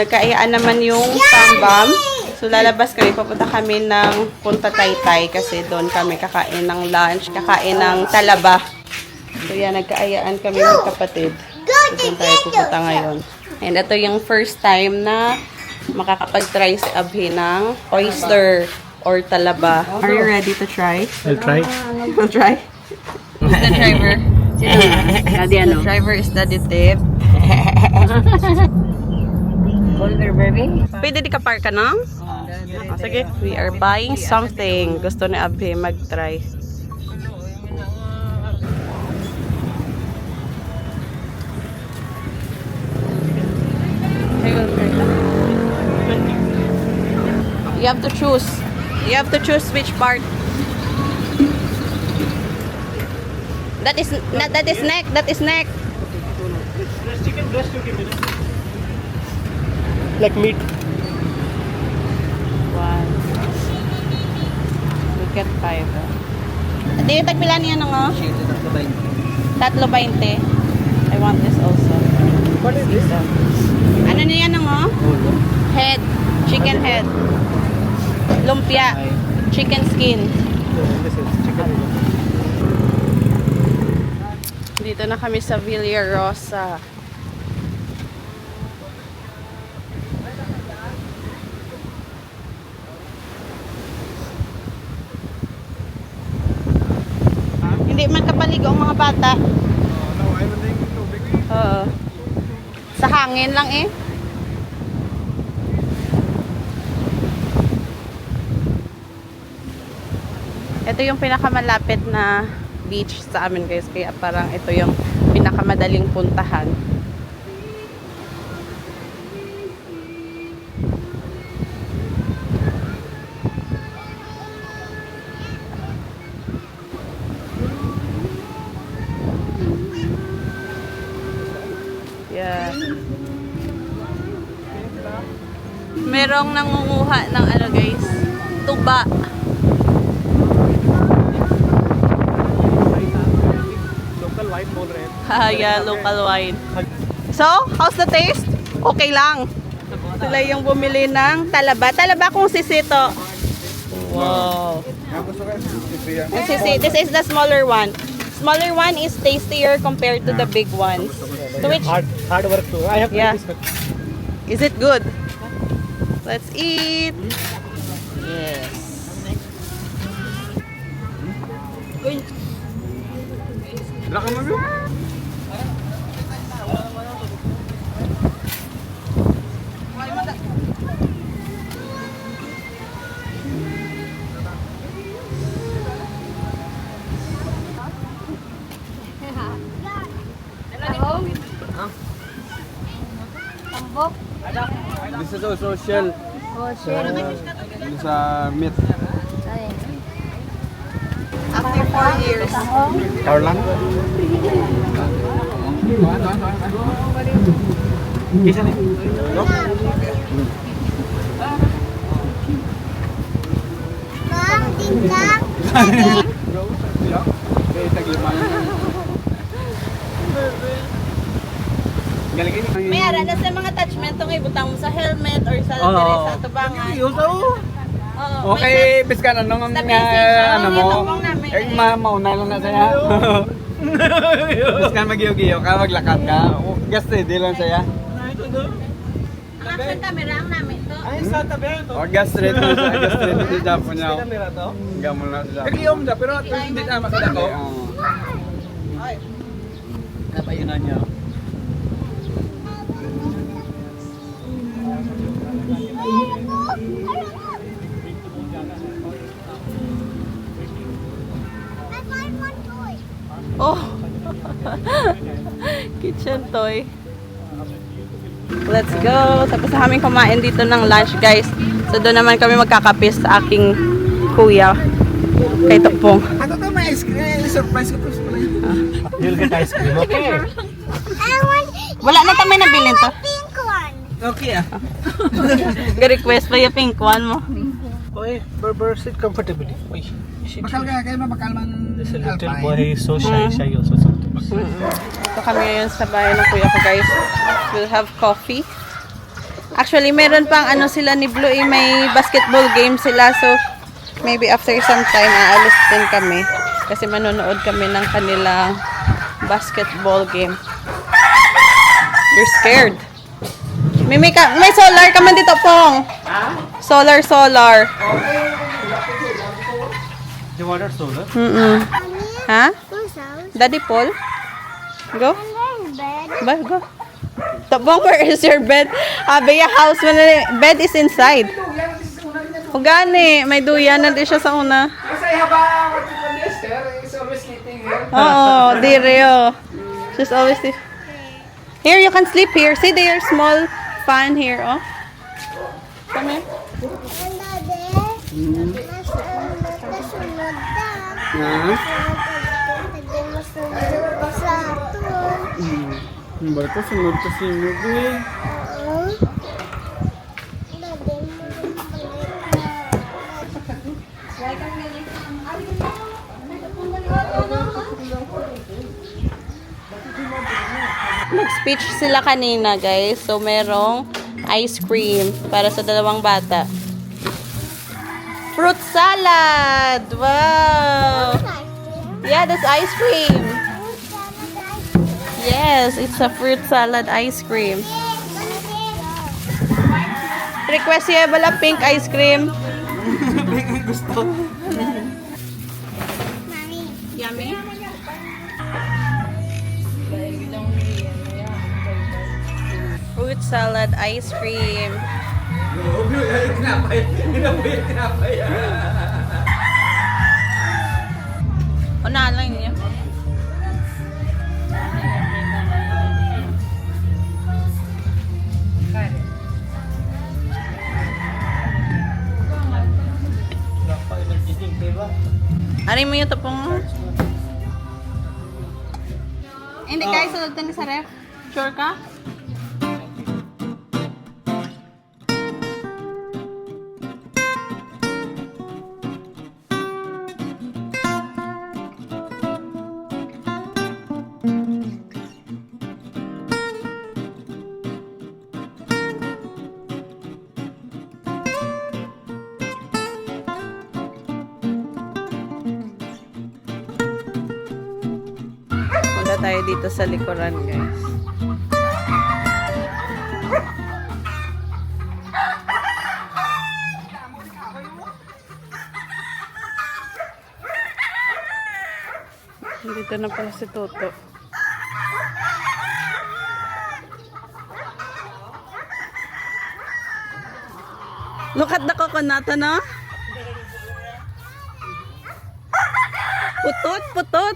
Nagkaiyaan naman yung Sambam. So, lalabas kami. Papunta kami ng Punta Taytay kasi doon kami kakain ng lunch, kakain ng talaba. So, yan. Nagkaiyaan kami ng kapatid. So, doon tayo pupunta ngayon. And ito yung first time na makakapag-try si Abhi ng oyster or talaba. Are you ready to try? I'll try. We'll try. Who's the driver? The driver is Daddy Tip. Pwede di ka park ka na? Sige, we are buying something. Gusto ni Abhi mag-try. You have to choose. You have to choose which part. That is not. That is neck. That is neck. Breast chicken, breast you give me. Like meat. One. Look at 5. Di yung tagpila niya nung oh? 3.20. I want this also. What is this? Ano niya nung oh? Head. Chicken head. Lumpia. Chicken skin. This is chicken. Dito na kami sa Villarosa. Hindi man kapaligo ang mga bata. Oo. Sa hangin lang eh. Ito yung pinakamalapit na beach sa amin guys. Kaya parang ito yung pinakamadaling puntahan. Yeah. Merong nangunguha ng ano guys, tuba. Local wine bol rahe hain. Yeah, local wine. So, how's the taste? Okay lang. Sila yung bumili ng talaba. Talaba kung sisito. Wow. And sisi, this is the smaller one. Smaller one is tastier compared to the big ones. So which, Hard work too. I have Yeah. this one. is it good? Let's eat. Yes. This is also shell. Sa meat. After 4 years. Power lang. Kisa ni. May ara na sa mga attachment itong ibutang mo sa helmet or sa sa tubangan. Oo, Okay, biskan ano Sa basic, ano mo? itong namin. Eh mauna lang na saya. Biskan magiyo-giyo ka maglakad ka. Gaste di lang saya. Ang action camera ang namin to. Ay, sa tabi ito. O gastrate mo sa gastrate di Japon niya. Camera to. Gamon na sa Japon. Kagiyom da pero hindi tama sa dako. Napayunan niya. Oh. Kitchen toy. Let's go. Tapos na kami kumain dito ng lunch, guys. So doon naman kami magkakapis sa aking kuya. Kay Tupong. Ano to may ice cream? Surprise ko to sa pala. You'll get ice cream, okay? Wala na kami nabilin to. Okay ah. Ga-request pa yung pink one mo. Oy, Berber, sit comfortably. Oy. Bakal ka kayo mabakal man. This little boy, he's so shy also sometimes. Ito kami ngayon sa bahay ng kuya ko, guys. We'll have coffee. Actually, meron pang ano sila ni Blue, may basketball game sila. So, maybe after some time, aalis din kami. Kasi manonood kami ng kanilang basketball game. You're scared. May solar ka man dito, Pong. Solar. You wanted solar? Ha? Who's out? Daddy Paul? Go. And there's bed. Ba, go. Tabong, where is your bed? Beya house, bed is inside. O gani, may duyan na di siya sa una. Kasi haba, what you call this? There is always sleeping here. Oo, dire. She's always here, you can sleep here. See, there's small fan here, oh. Come here. And daddy, nakasunod ka. Tagal masunod ka sa ato. Ba't ka sunod ka sinod eh? Oo. Daddy, Nag-speech sila kanina, guys. So, merong ice cream para sa dalawang bata. Fruit salad! Wow! Yeah, that's ice cream. Yes, it's a fruit salad ice cream. Request siya bala pink ice cream. Gusto. Mami. Yummy. Fruit salad ice cream. Una lang niya. Ari mo yung tapong. Hindi guys, sunod tayo sa ref. Sure ka? Punta tayo dito sa likuran, guys. Dito na pala si Toto. Look at the coconut, no? Putot!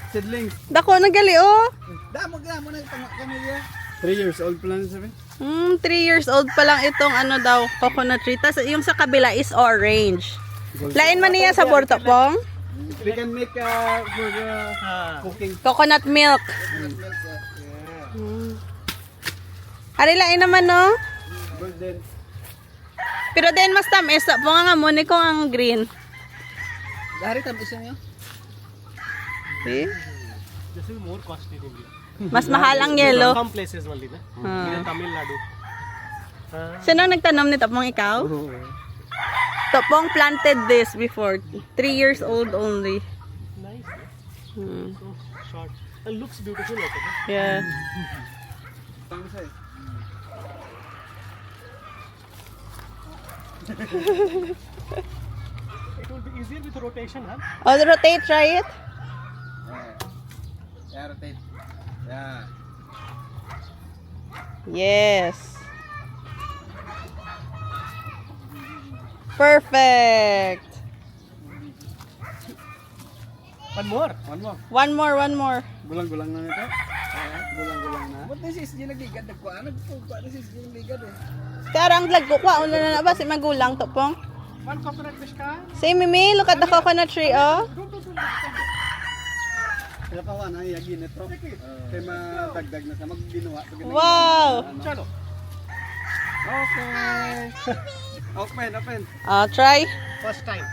Seedlings. Dako nagali, oh. Damog na mo na itong kanilya. 3 years old pa lang sabi. 3 years old pa lang itong ano daw, coconut tree. Tas yung sa kabila is orange. Lain man niya sa borto, Pong. We can make for the cooking. Coconut milk. Ari lain naman, no? Golden. Pero din mas tamis. Pong nga mo, ni ko ang green. Dari tamis niyo. See? This is more costly than India. Mas mahal ang yellow. Some places only, na? In Tamil Nadu. Sino nagtanom nito, Pong, ikaw? Topong planted this before. 3 years old only. Nice, no? So short. It looks beautiful also, no? Yeah. It will be easier with rotation, huh? Oh, rotate, try it. Yeah, rotate. Yeah. Yes. Perfect. One more. One more. One more. Gulang-gulang na nito. Gulang-gulang na. Ba't na si SG nagligad? Nagkuha na si SG nagligad eh. Karang lag ko kwa una na ba si magulang to, Pong? One coconut fish ka? Say, Mimi, look at the coconut tree, oh. Kaya pa na yagi nito. Kaya matagdag na sa magginawa. Wow. Chalo. Okay. Open. Try. First time.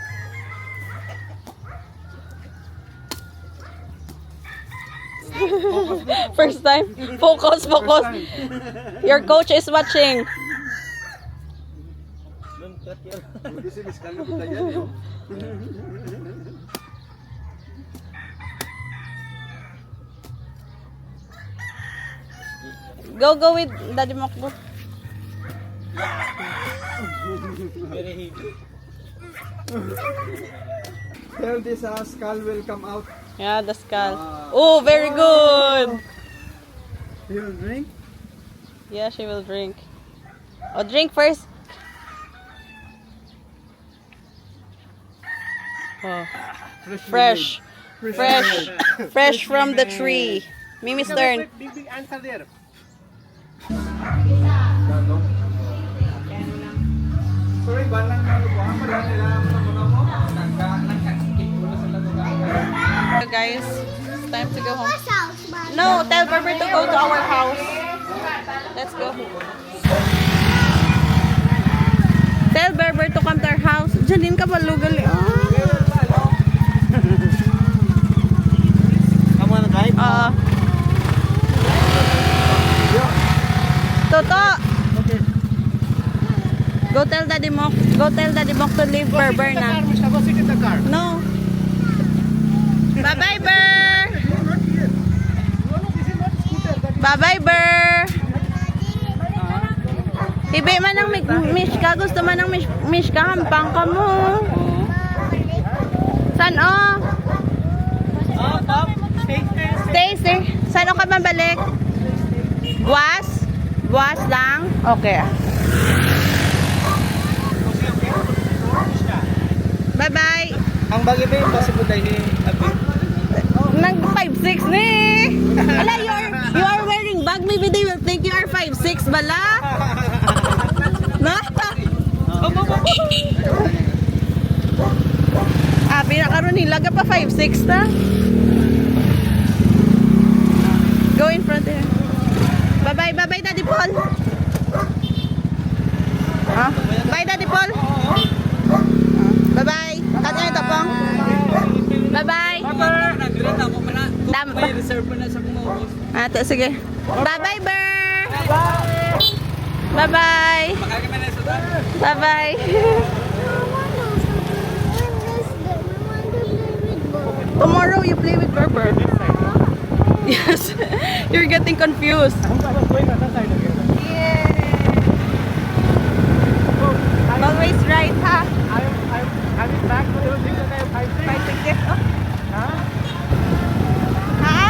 First time. Focus. Your coach is watching. Kasi miskal na punta yan, yo. Go with Daddy Mokbo. Tell this skull will come out. Yeah, the skull. Oh, very good. You will drink? Yeah, she will drink. Oh, drink first. Oh, fresh from the tree. Mimi's turn. Big answer there. Sorry, banang ano po? Ang pala nila ang mga mo? Nagka-skip mo na sa lago. So guys, it's time to go home. House, man. No, tell Berber to go to our house. Let's go. Tell Berber to come to our house. Janine ka pa lugal. Come on, guys. Toto. Go tell Daddy Mok to leave Berber na. Go sit in the car. No. Bye-bye, Ber. Bye-bye, Ber. Ibi man ang Mishka. Gusto man ang Mishka. Hampang ka mo. San o? Stay. Saan o ka mabalik? Buwas lang? Okay. Bye-bye. Ang bagay ba yung possible dahil ni Abi? Nag 5'6 ni. Ala, you are wearing bag. Maybe they will think you are 5'6 bala. Na? Pinakaroon nila ka pa 5'6 ta. Go in front here. Bye-bye, Daddy Paul. Bye, Daddy Paul. Bye-bye. Kanya ito pong. Bye-bye. May reserve na sa kumawos. Sige. Bye-bye, Ber. Bye-bye. Bye-bye. Tomorrow you play with Berber. Yes. You're getting confused. Yeah. Always right, ha? I'm back. But you think that I have 5'6"? Ha?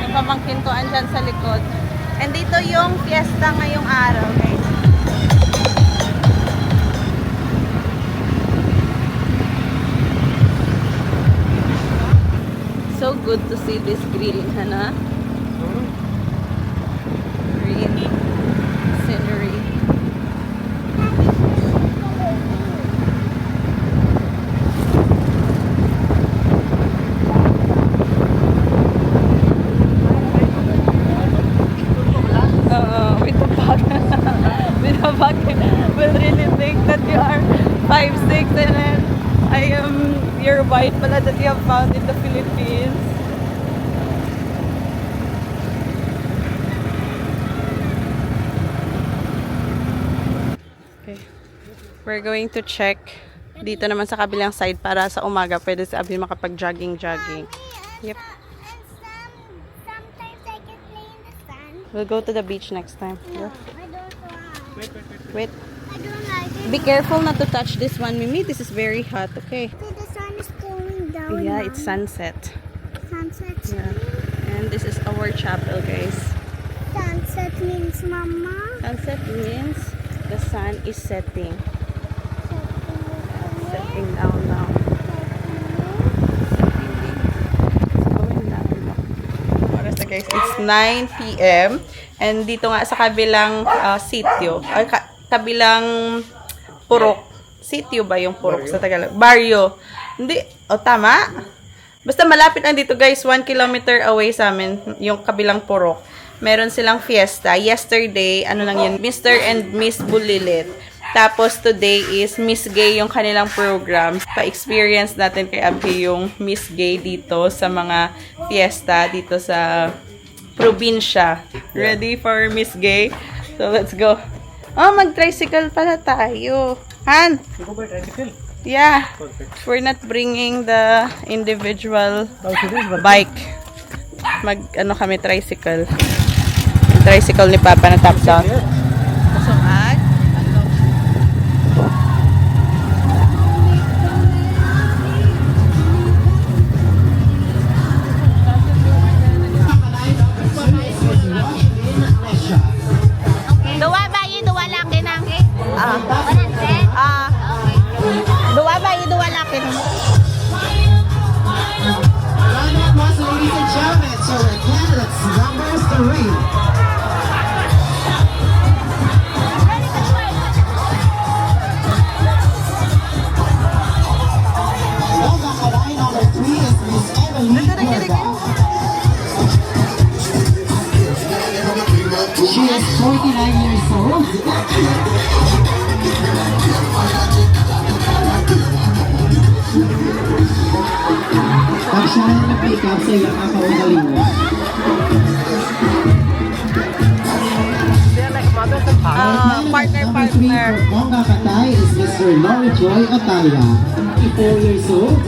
Yung pamangkin ko andyan sa likod. And dito yung fiesta ngayong araw, guys. So good to see this green, Hana. Green scenery. With the bag. With the bag, will really think that you are 5'6" and then I am your white pala that you have found in the Philippines. Okay. We're going to check dito naman sa kabilang side para sa umaga pwede si Abby makapag-jogging. Yep. Sometimes I can play in the sun. We'll go to the beach next time. No, I don't want. Wait. I don't like it. Be careful not to touch this one, Mimi. This is very hot, okay? See, the sun is going down. Yeah, now. it's sunset. Sunset. Yeah. And this is our chapel, guys. Sunset means mama. Sunset means the sun is setting. Setting down now. Going down now. Oras na, guys. It's 9 p.m. And dito nga sa kabilang sitio, ay kabilang purok. Sitio ba yung purok sa Tagalog? Barrio. Hindi. O, tama? Basta malapit lang dito, guys. 1 kilometer away sa amin, yung kabilang purok. Meron silang fiesta. Yesterday, ano lang yun, Mr. and Miss Bulilit. Tapos today is Miss Gay yung kanilang program. Pa-experience natin kay Abhi yung Miss Gay dito sa mga fiesta dito sa probinsya. Ready for Miss Gay? So let's go. Oh, mag-tricycle pala tayo. Han? You go by tricycle? Yeah. Perfect. We're not bringing the individual Oh, so this is working. bike. Mag-ano kami, tricycle. Yung tricycle ni Papa na top down. Yeah. So, Dua bayi, dua laki nang. Dua bayi, dua laki nang. Round of applause, ladies and gentlemen, to our candidates, number 3. Welcome, Kalay. Number 3 is Miss Evelyn Cuerda. She is 49 years old. Pag siya na na-pick up sa iyong kakaugaling mo. Partner. Mongga Katay is Mr. Lori Joy Otaya, 54 years old.